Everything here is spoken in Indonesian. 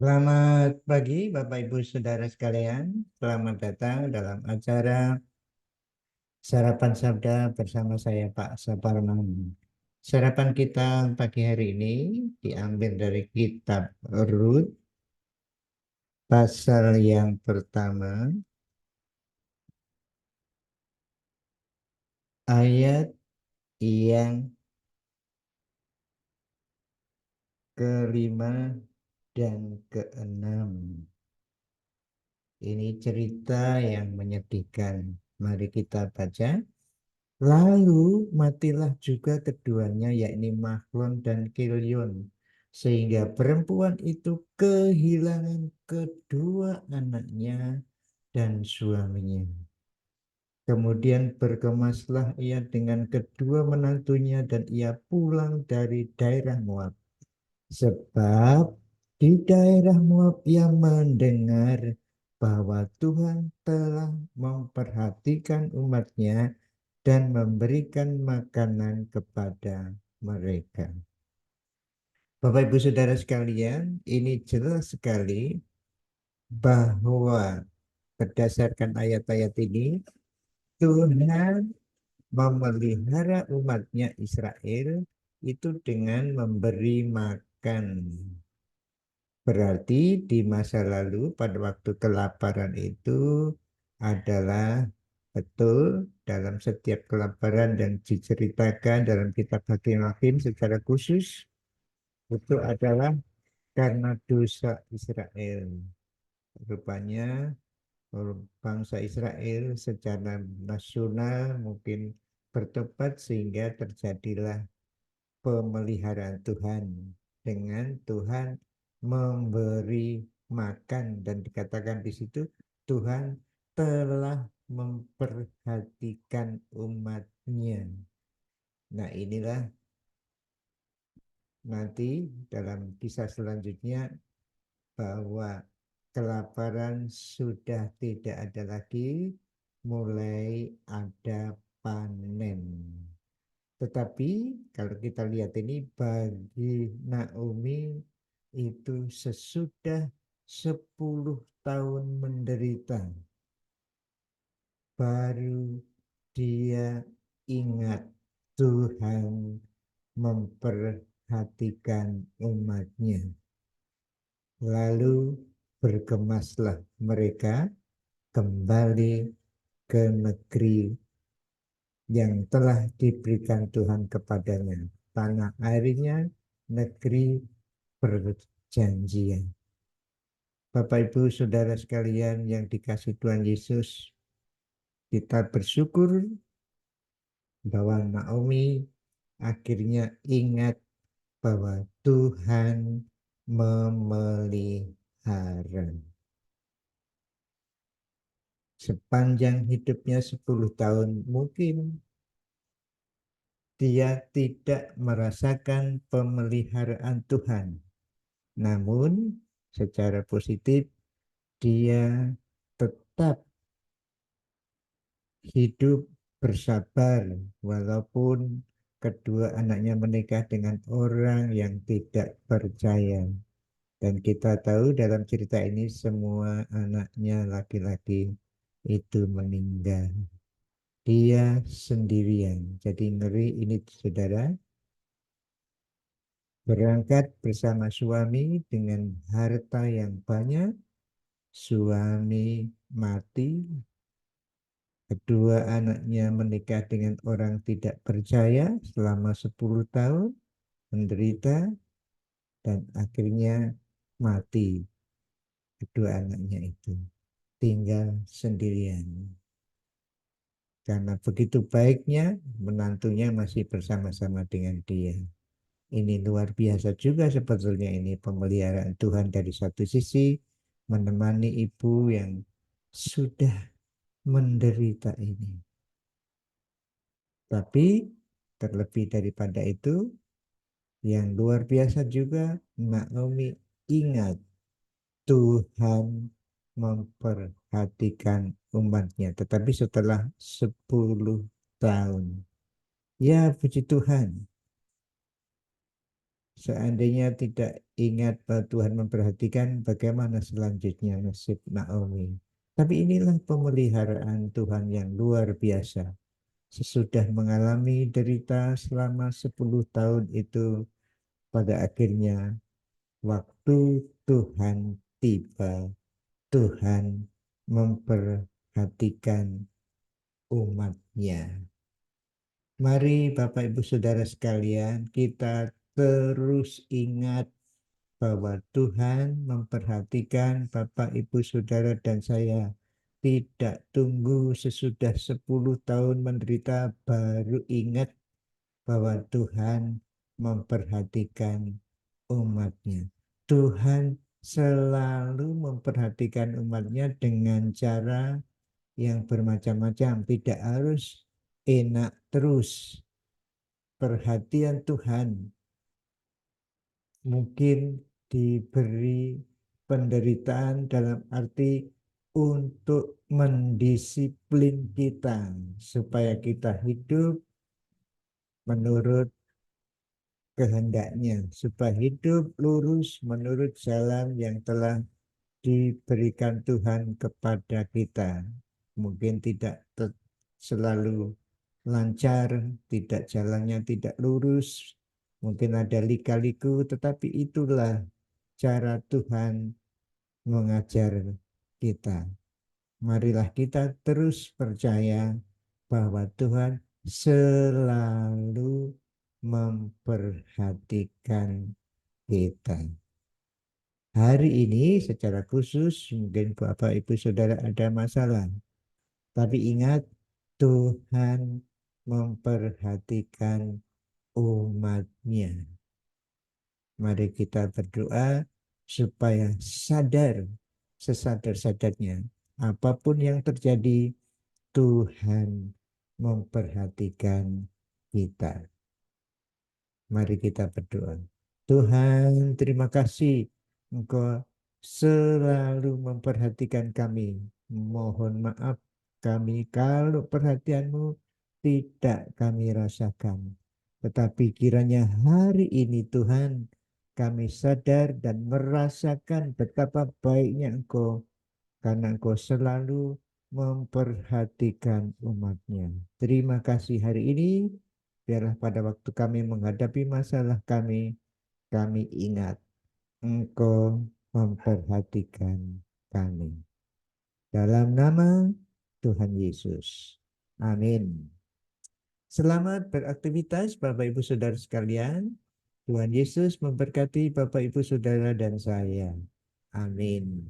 Selamat pagi Bapak Ibu Saudara sekalian. Selamat datang dalam acara Sarapan Sabda bersama saya Pak Saparman. Sarapan kita pagi hari ini diambil dari kitab Rut pasal yang pertama ayat yang kelima dan keenam. Ini cerita yang menyedihkan. Mari kita baca. Lalu matilah juga keduanya, yakni Mahlon dan Kilion, sehingga perempuan itu kehilangan kedua anaknya dan suaminya. Kemudian berkemaslah ia dengan kedua menantunya dan ia pulang dari daerah Moab. Sebab di daerah Moab ia mendengar bahwa Tuhan telah memperhatikan umatnya dan memberikan makanan kepada mereka. Bapak Ibu Saudara sekalian, ini jelas sekali bahwa berdasarkan ayat-ayat ini, Tuhan memelihara umatnya Israel itu dengan memberi makan. Berarti di masa lalu pada waktu kelaparan itu adalah betul dalam setiap kelaparan dan diceritakan dalam kitab Hakim-Hakim secara khusus itu adalah karena dosa Israel. Rupanya bangsa Israel secara nasional mungkin bertobat sehingga terjadilah pemeliharaan Tuhan dengan Tuhan memberi makan dan dikatakan di situ Tuhan telah memperhatikan umatnya. Nah, inilah nanti dalam kisah selanjutnya bahwa kelaparan sudah tidak ada lagi, mulai ada panen. Tetapi kalau kita lihat ini bagi Naomi itu sesudah 10 tahun menderita, baru dia ingat Tuhan memperhatikan umatnya. Lalu berkemaslah mereka kembali ke negeri yang telah diberikan Tuhan kepadanya. Tanah airnya, negeri perjanjian. Bapak Ibu Saudara sekalian yang dikasih Tuhan Yesus, kita bersyukur bahwa Naomi akhirnya ingat bahwa Tuhan memelihara. Sepanjang hidupnya 10 tahun mungkin dia tidak merasakan pemeliharaan Tuhan. Namun secara positif dia tetap hidup bersabar walaupun kedua anaknya menikah dengan orang yang tidak percaya. Dan kita tahu dalam cerita ini semua anaknya laki-laki itu meninggal. Dia sendirian. Jadi ngeri ini saudara. Berangkat bersama suami dengan harta yang banyak. Suami mati. Kedua anaknya menikah dengan orang tidak percaya selama 10 tahun. Menderita. Dan akhirnya mati. Kedua anaknya itu. Tinggal sendirian. Karena begitu baiknya menantunya masih bersama-sama dengan dia. Ini luar biasa juga sebetulnya ini pemeliharaan Tuhan dari satu sisi menemani ibu yang sudah menderita ini. Tapi terlebih daripada itu yang luar biasa juga Naomi ingat Tuhan memperhatikan umatnya. Tetapi setelah 10 tahun. Ya puji Tuhan. Seandainya tidak ingat bahwa Tuhan memperhatikan, bagaimana selanjutnya nasib Naomi. Tapi inilah pemeliharaan Tuhan yang luar biasa. Sesudah mengalami derita selama 10 tahun itu, pada akhirnya waktu Tuhan tiba, Tuhan memperhatikan umatnya. Mari Bapak Ibu Saudara sekalian, kita terus ingat bahwa Tuhan memperhatikan Bapak Ibu Saudara dan saya. Tidak tunggu sesudah 10 tahun menderita baru ingat bahwa Tuhan memperhatikan umatnya. Tuhan selalu memperhatikan umatnya dengan cara yang bermacam-macam. Tidak harus enak terus. Perhatian Tuhan mungkin diberi penderitaan dalam arti untuk mendisiplin kita supaya kita hidup menurut kehendaknya, supaya hidup lurus menurut jalan yang telah diberikan Tuhan kepada kita. Mungkin tidak selalu lancar, tidak jalannya tidak lurus, mungkin ada lika-liku, tetapi itulah cara Tuhan mengajar kita. Marilah kita terus percaya bahwa Tuhan selalu memperhatikan kita. Hari ini secara khusus mungkin Bapak Ibu Saudara ada masalah. Tapi ingat, Tuhan memperhatikan umatnya. Mari kita berdoa supaya sadar sesadar-sadarnya apapun yang terjadi, Tuhan memperhatikan kita. Mari kita berdoa. Tuhan, terima kasih Engkau selalu memperhatikan kami. Mohon maaf kami kalau perhatianmu tidak kami rasakan. Tetapi kiranya hari ini Tuhan, kami sadar dan merasakan betapa baiknya Engkau, karena Engkau selalu memperhatikan umatnya. Terima kasih hari ini. Biarlah pada waktu kami menghadapi masalah kami ingat Engkau memperhatikan kami. Dalam nama Tuhan Yesus. Amin. Selamat beraktivitas Bapak Ibu Saudara sekalian. Tuhan Yesus memberkati Bapak Ibu Saudara dan saya. Amin.